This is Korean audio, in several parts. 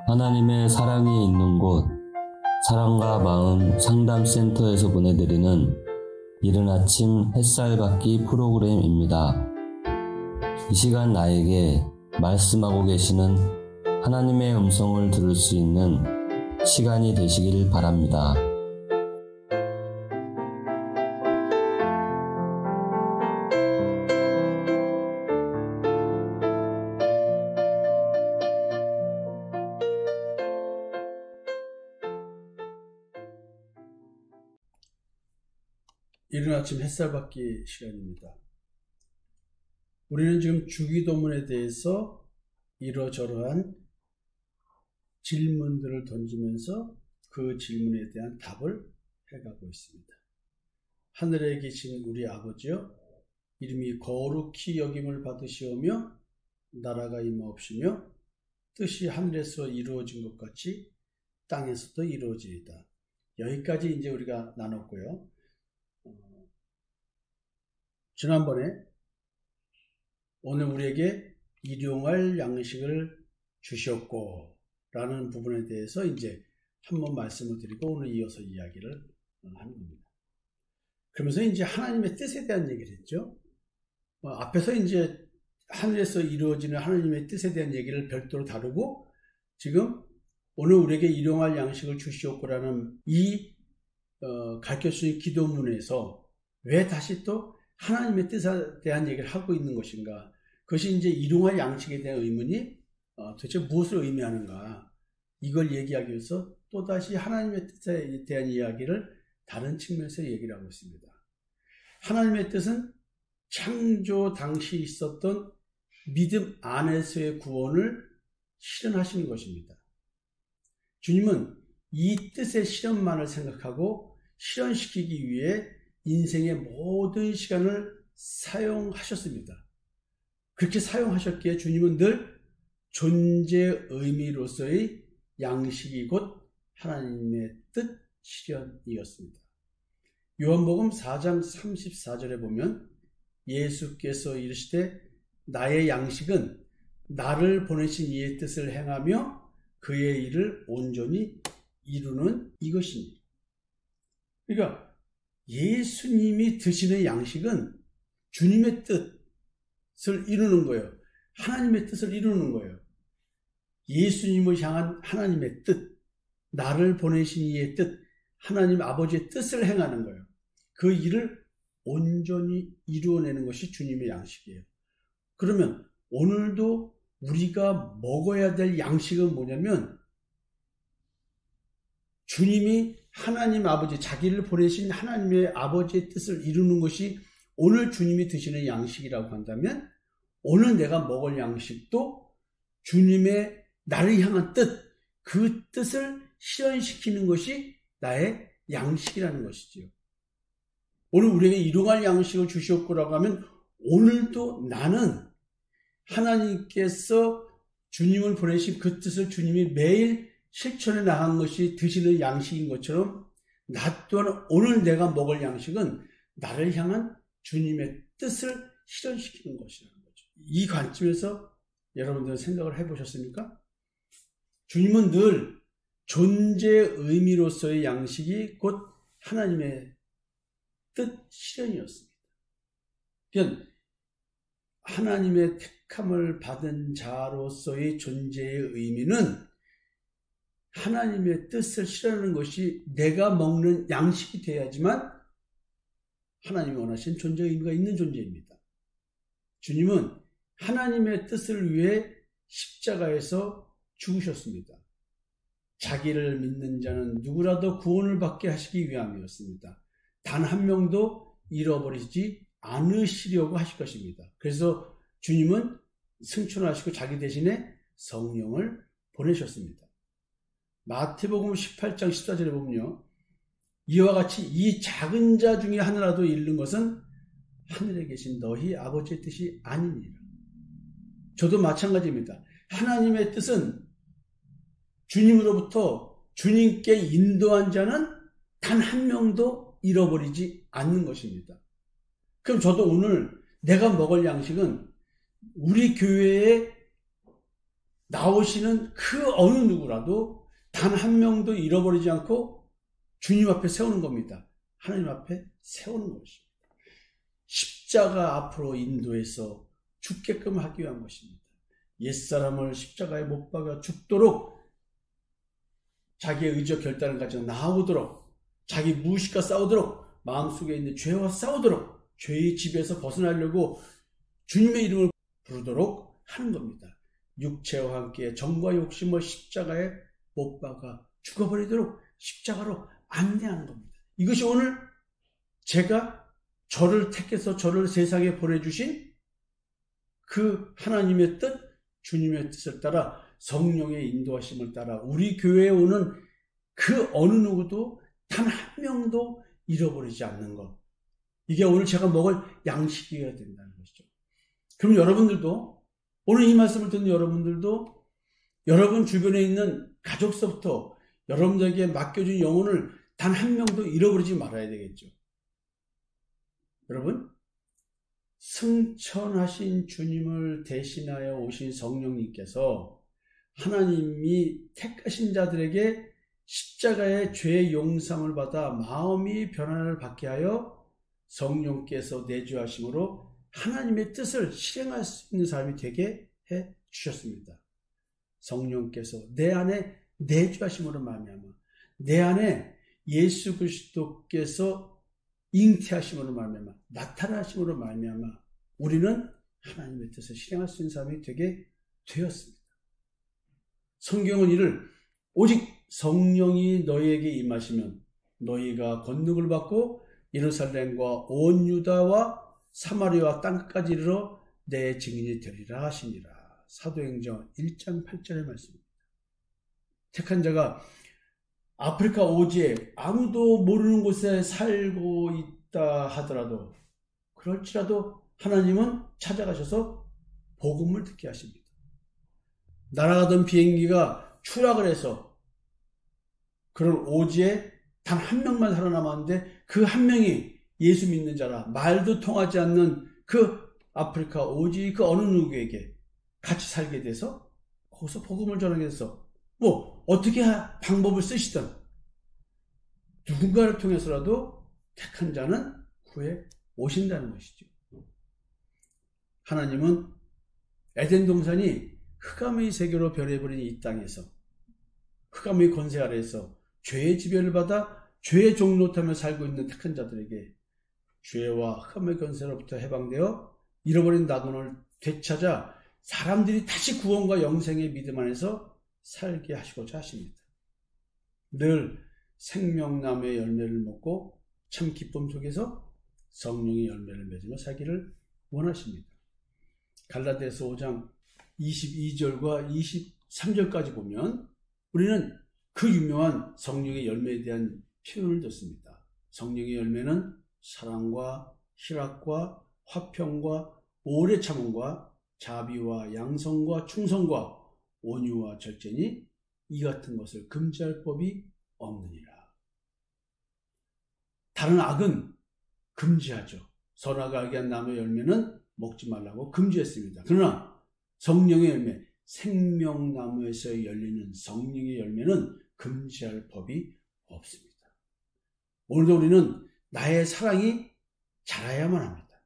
하나님의 사랑이 있는 곳, 사랑과 마음 상담센터에서 보내드리는 이른 아침 햇살받기 프로그램입니다. 이 시간 나에게 말씀하고 계시는 하나님의 음성을 들을 수 있는 시간이 되시길 바랍니다. 이른 아침 햇살 받기 시간입니다. 우리는 지금 주기도문에 대해서 이러저러한 질문들을 던지면서 그 질문에 대한 답을 해가고 있습니다. 하늘에 계신 우리 아버지여, 이름이 거룩히 여김을 받으시오며 나라가 임하옵시며 뜻이 하늘에서 이루어진 것 같이 땅에서도 이루어지리다. 여기까지 이제 우리가 나눴고요. 지난번에 오늘 우리에게 일용할 양식을 주셨고 라는 부분에 대해서 이제 한번 말씀을 드리고 오늘 이어서 이야기를 하는 겁니다. 그러면서 이제 하나님의 뜻에 대한 얘기를 했죠. 앞에서 이제 하늘에서 이루어지는 하나님의 뜻에 대한 얘기를 별도로 다루고 지금 오늘 우리에게 일용할 양식을 주시옵고라는 이 가르쳐주신 기도문에서 왜 다시 또 하나님의 뜻에 대한 얘기를 하고 있는 것인가? 그것이 이제 일용할 양식에 대한 의문이 도대체 무엇을 의미하는가? 이걸 얘기하기 위해서 또다시 하나님의 뜻에 대한 이야기를 다른 측면에서 얘기를 하고 있습니다. 하나님의 뜻은 창조 당시 있었던 믿음 안에서의 구원을 실현하시는 것입니다. 주님은 이 뜻의 실현만을 생각하고 실현시키기 위해 인생의 모든 시간을 사용하셨습니다. 그렇게 사용하셨기에 주님은 늘 존재 의미로서의 양식이 곧 하나님의 뜻 실현이었습니다. 요한복음 4장 34절에 보면 예수께서 이르시되 나의 양식은 나를 보내신 이의 뜻을 행하며 그의 일을 온전히 이루는 이것이니. 그러니까 예수님이 드시는 양식은 주님의 뜻을 이루는 거예요. 하나님의 뜻을 이루는 거예요. 예수님을 향한 하나님의 뜻, 나를 보내신 이의 뜻, 하나님 아버지의 뜻을 행하는 거예요. 그 일을 온전히 이루어내는 것이 주님의 양식이에요. 그러면 오늘도 우리가 먹어야 될 양식은 뭐냐면 주님이 하나님 아버지, 자기를 보내신 하나님의 아버지의 뜻을 이루는 것이 오늘 주님이 드시는 양식이라고 한다면 오늘 내가 먹을 양식도 주님의 나를 향한 뜻, 그 뜻을 실현시키는 것이 나의 양식이라는 것이지요. 오늘 우리에게 일용할 양식을 주시옵고라고 하면 오늘도 나는 하나님께서 주님을 보내신 그 뜻을 주님이 매일 실천해 나간 것이 드시는 양식인 것처럼 나 또한 오늘 내가 먹을 양식은 나를 향한 주님의 뜻을 실현시키는 것이라는 거죠. 이 관점에서 여러분들 생각을 해보셨습니까? 주님은 늘 존재의 의미로서의 양식이 곧 하나님의 뜻 실현이었습니다. 그러니까 하나님의 택함을 받은 자로서의 존재의 의미는 하나님의 뜻을 실현하는 것이 내가 먹는 양식이 되어야지만 하나님이 원하신 존재의 의미가 있는 존재입니다. 주님은 하나님의 뜻을 위해 십자가에서 죽으셨습니다. 자기를 믿는 자는 누구라도 구원을 받게 하시기 위함이었습니다. 단 한 명도 잃어버리지 않으시려고 하실 것입니다. 그래서 주님은 승천하시고 자기 대신에 성령을 보내셨습니다. 마태복음 18장 14절에 보면요. 이와 같이 이 작은 자 중에 하나라도 잃는 것은 하늘에 계신 너희 아버지의 뜻이 아니니라. 저도 마찬가지입니다. 하나님의 뜻은 주님으로부터 주님께 인도한 자는 단 한 명도 잃어버리지 않는 것입니다. 그럼 저도 오늘 내가 먹을 양식은 우리 교회에 나오시는 그 어느 누구라도 단 한 명도 잃어버리지 않고 주님 앞에 세우는 겁니다. 하나님 앞에 세우는 것입니다. 십자가 앞으로 인도해서 죽게끔 하기 위한 것입니다. 옛사람을 십자가에 못 박아 죽도록 자기의 의지와 결단을 가지고 나오도록 자기 무의식과 싸우도록 마음속에 있는 죄와 싸우도록 죄의 집에서 벗어나려고 주님의 이름을 부르도록 하는 겁니다. 육체와 함께 정과 욕심을 십자가에 못 박아 죽어버리도록 십자가로 안내하는 겁니다. 이것이 오늘 제가 저를 택해서 저를 세상에 보내주신 그 하나님의 뜻, 주님의 뜻을 따라 성령의 인도하심을 따라 우리 교회에 오는 그 어느 누구도 단 한 명도 잃어버리지 않는 것. 이게 오늘 제가 먹을 양식이어야 된다는 것이죠. 그럼 여러분들도 오늘 이 말씀을 듣는 여러분들도 여러분 주변에 있는 가족서부터 여러분들에게 맡겨준 영혼을 단 한 명도 잃어버리지 말아야 되겠죠. 여러분, 승천하신 주님을 대신하여 오신 성령님께서 하나님이 택하신 자들에게 십자가의 죄의 용서를 받아 마음이 변화를 받게 하여 성령께서 내주하심으로 하나님의 뜻을 실행할 수 있는 사람이 되게 해 주셨습니다. 성령께서 내 안에 내주하심으로 말미암아 내 안에 예수 그리스도께서 잉태하심으로 말미암아 나타나심으로 말미암아 우리는 하나님의 뜻을 실행할 수 있는 사람이 되게 되었습니다. 성경은 이를 오직 성령이 너희에게 임하시면 너희가 권능을 받고 예루살렘과 온 유다와 사마리아 땅끝까지 이르러 내 증인이 되리라 하시니라. 사도행전 1장 8절의 말씀입니다. 택한 자가 아프리카 오지에 아무도 모르는 곳에 살고 있다 하더라도 그럴지라도 하나님은 찾아가셔서 복음을 듣게 하십니다. 날아가던 비행기가 추락을 해서 그런 오지에 단 한 명만 살아남았는데 그 한 명이 예수 믿는 자라 말도 통하지 않는 그 아프리카 오지 그 어느 누구에게 같이 살게 돼서 거기서 복음을 전하게 돼서 뭐 어떻게 방법을 쓰시든 누군가를 통해서라도 택한 자는 구해 오신다는 것이죠. 하나님은 에덴 동산이 흑암의 세계로 변해버린 이 땅에서 흑암의 권세 아래에서 죄의 지배를 받아 죄의 종노릇하며 살고 있는 택한 자들에게 죄와 흑암의 권세로부터 해방되어 잃어버린 낙원을 되찾아 사람들이 다시 구원과 영생의 믿음 안에서 살게 하시고자 하십니다. 늘 생명나무의 열매를 먹고 참 기쁨 속에서 성령의 열매를 맺으며 살기를 원하십니다. 갈라디아서 5장 22절과 23절까지 보면 우리는 그 유명한 성령의 열매에 대한 표현을 듣습니다. 성령의 열매는 사랑과 희락과 화평과 오래 참음과 자비와 양성과 충성과 온유와 절제니 이 같은 것을 금지할 법이 없느니라. 다른 악은 금지하죠. 선악을 알게 한 나무의 열매는 먹지 말라고 금지했습니다. 그러나 성령의 열매, 생명나무에서 열리는 성령의 열매는 금지할 법이 없습니다. 오늘도 우리는 나의 사랑이 자라야만 합니다.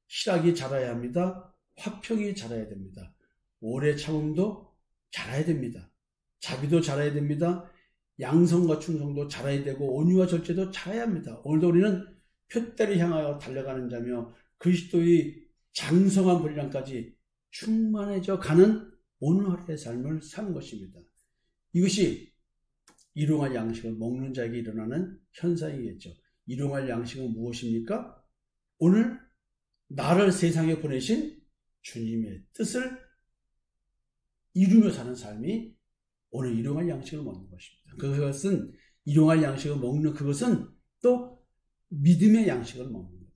희락이 자라야 합니다. 화평이 자라야 됩니다. 오래 참음도 자라야 됩니다. 자비도 자라야 됩니다. 양성과 충성도 자라야 되고 온유와 절제도 자라야 합니다. 오늘도 우리는 표대를 향하여 달려가는 자며 그리스도의 장성한 분량까지 충만해져 가는 오늘의 삶을 사는 것입니다. 이것이 일용할 양식을 먹는 자에게 일어나는 현상이겠죠. 일용할 양식은 무엇입니까? 오늘 나를 세상에 보내신 주님의 뜻을 이루며 사는 삶이 오늘 일용할 양식을 먹는 것입니다. 그것은 일용할 양식을 먹는 그것은 또 믿음의 양식을 먹는 겁니다.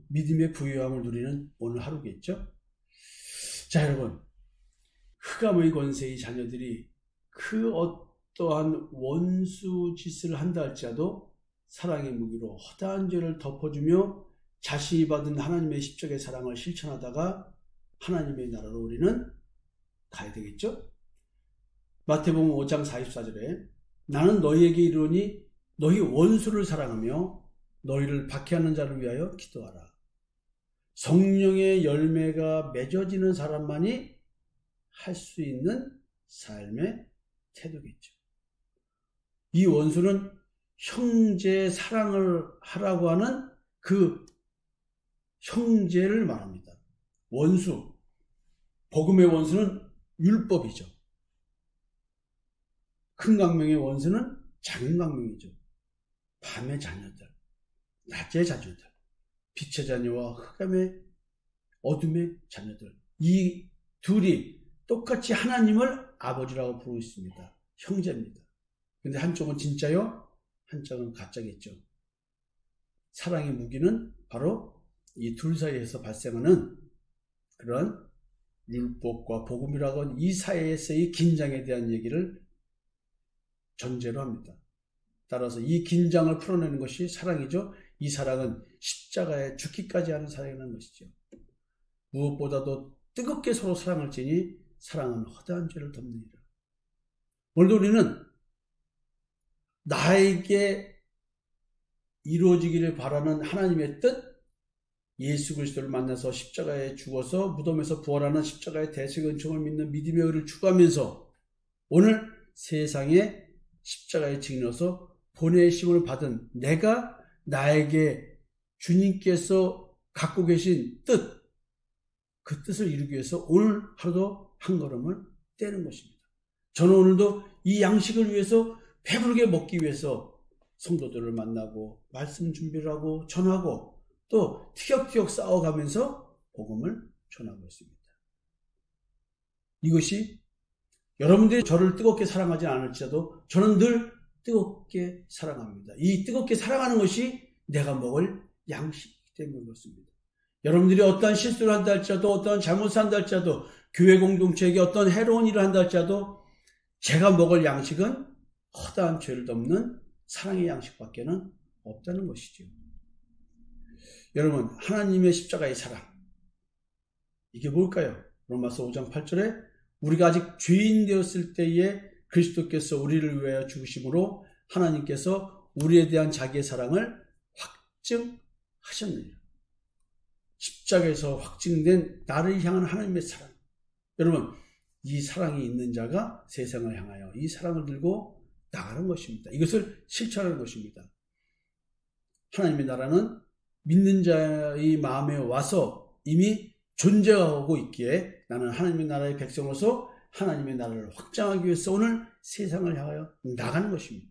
믿음의 부유함을 누리는 오늘 하루겠죠. 자, 여러분, 흑암의 권세의 자녀들이 그 어떠한 원수 짓을 한다 할지라도 사랑의 무기로 허다한 죄를 덮어주며 자신이 받은 하나님의 십자가의 사랑을 실천하다가 하나님의 나라로 우리는 가야 되겠죠? 마태복음 5장 44절에 나는 너희에게 이르노니 너희 원수를 사랑하며 너희를 박해하는 자를 위하여 기도하라. 성령의 열매가 맺어지는 사람만이 할 수 있는 삶의 태도겠죠. 이 원수는 형제 사랑을 하라고 하는 그 형제를 말합니다. 원수, 복음의 원수는 율법이죠. 큰 강명의 원수는 작은 강명이죠. 밤의 자녀들, 낮의 자녀들, 빛의 자녀와 흑암의 어둠의 자녀들, 이 둘이 똑같이 하나님을 아버지라고 부르고 있습니다. 형제입니다. 근데 한쪽은 진짜요, 한쪽은 가짜겠죠. 사랑의 무기는 바로 이 둘 사이에서 발생하는 그런 율법과 복음이라고 하는 이 사이에서의 긴장에 대한 얘기를 전제로 합니다. 따라서 이 긴장을 풀어내는 것이 사랑이죠. 이 사랑은 십자가에 죽기까지 하는 사랑이라는 것이죠. 무엇보다도 뜨겁게 서로 사랑을 지니 사랑은 허다한 죄를 덮느니라. 오늘도 우리는 나에게 이루어지기를 바라는 하나님의 뜻, 예수 그리스도를 만나서 십자가에 죽어서 무덤에서 부활하는 십자가의 대속 은총을 믿는 믿음의 의를 추구하면서 오늘 세상에 십자가의 증인으로서 보내심을 받은 내가 나에게 주님께서 갖고 계신 뜻, 그 뜻을 이루기 위해서 오늘 하루도 한 걸음을 떼는 것입니다. 저는 오늘도 이 양식을 위해서 배부르게 먹기 위해서 성도들을 만나고 말씀 준비를 하고 전하고 또 티격태격 싸워가면서 복음을 전하고 있습니다. 이것이 여러분들이 저를 뜨겁게 사랑하지 않을지라도 저는 늘 뜨겁게 사랑합니다. 이 뜨겁게 사랑하는 것이 내가 먹을 양식이기 때문에 그렇습니다. 여러분들이 어떠한 실수를 한다 할지라도 어떠한 잘못을 한다 할지라도 교회 공동체에게 어떤 해로운 일을 한다 할지라도 제가 먹을 양식은 허다한 죄를 덮는 사랑의 양식밖에는 없다는 것이죠. 여러분, 하나님의 십자가의 사랑, 이게 뭘까요? 로마서 5장 8절에 우리가 아직 죄인 되었을 때에 그리스도께서 우리를 위하여 죽으심으로 하나님께서 우리에 대한 자기의 사랑을 확증하셨느니라. 십자가에서 확증된 나를 향한 하나님의 사랑. 여러분, 이 사랑이 있는 자가 세상을 향하여 이 사랑을 들고 나가는 것입니다. 이것을 실천하는 것입니다. 하나님의 나라는 믿는 자의 마음에 와서 이미 존재하고 있기에 나는 하나님의 나라의 백성으로서 하나님의 나라를 확장하기 위해서 오늘 세상을 향하여 나가는 것입니다.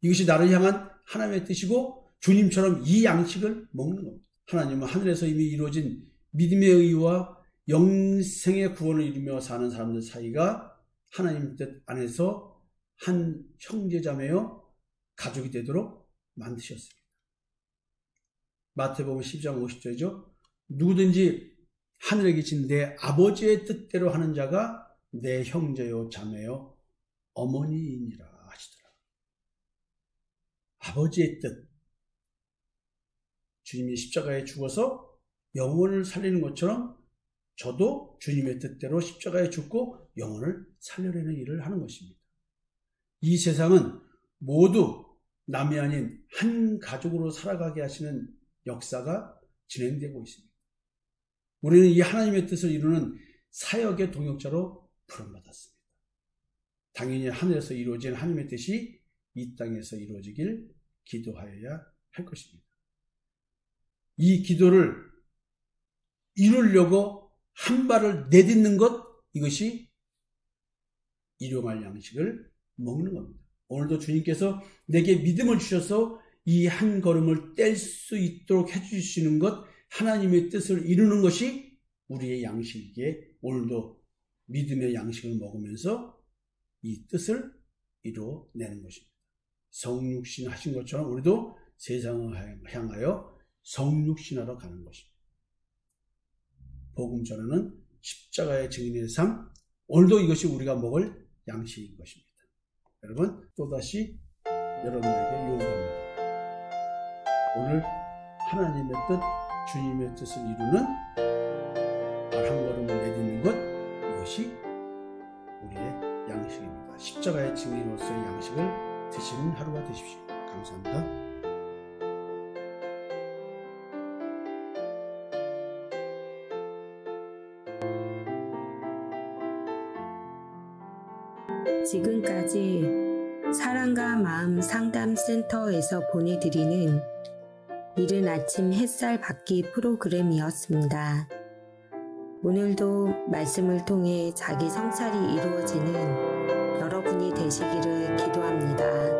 이것이 나를 향한 하나님의 뜻이고 주님처럼 이 양식을 먹는 겁니다. 하나님은 하늘에서 이미 이루어진 믿음의 의와 영생의 구원을 이루며 사는 사람들 사이가 하나님 뜻 안에서 한 형제자매요 가족이 되도록 만드셨습니다. 마태복음 10장 50절이죠. 누구든지 하늘에 계신 내 아버지의 뜻대로 하는 자가 내 형제요 자매요 어머니이니라 하시더라. 아버지의 뜻, 주님이 십자가에 죽어서 영혼을 살리는 것처럼 저도 주님의 뜻대로 십자가에 죽고 영혼을 살려내는 일을 하는 것입니다. 이 세상은 모두 남이 아닌 한 가족으로 살아가게 하시는 역사가 진행되고 있습니다. 우리는 이 하나님의 뜻을 이루는 사역의 동역자로 부름받았습니다. 당연히 하늘에서 이루어진 하나님의 뜻이 이 땅에서 이루어지길 기도하여야 할 것입니다. 이 기도를 이루려고 한 발을 내딛는 것, 이것이 일용할 양식을 먹는 겁니다. 오늘도 주님께서 내게 믿음을 주셔서 이 한 걸음을 뗄 수 있도록 해주시는 것, 하나님의 뜻을 이루는 것이 우리의 양식이기에 오늘도 믿음의 양식을 먹으면서 이 뜻을 이루어내는 것입니다. 성육신 하신 것처럼 우리도 세상을 향하여 성육신하러 가는 것입니다. 복음 전하는 십자가의 증인의 삶, 오늘도 이것이 우리가 먹을 양식인 것입니다. 여러분, 또다시 여러분에게 요구합니다. 오늘 하나님의 뜻, 주님의 뜻을 이루는 말 한 걸음을 내딛는 것, 이것이 십자가의 증인으로서의 양식을 드시는 하루가 되십시오. 감사합니다. 지금까지 사랑과 마음 상담센터에서 보내드리는 이른 아침 햇살 받기 프로그램이었습니다. 오늘도 말씀을 통해 자기 성찰이 이루어지는 여러분이 되시기를 기도합니다.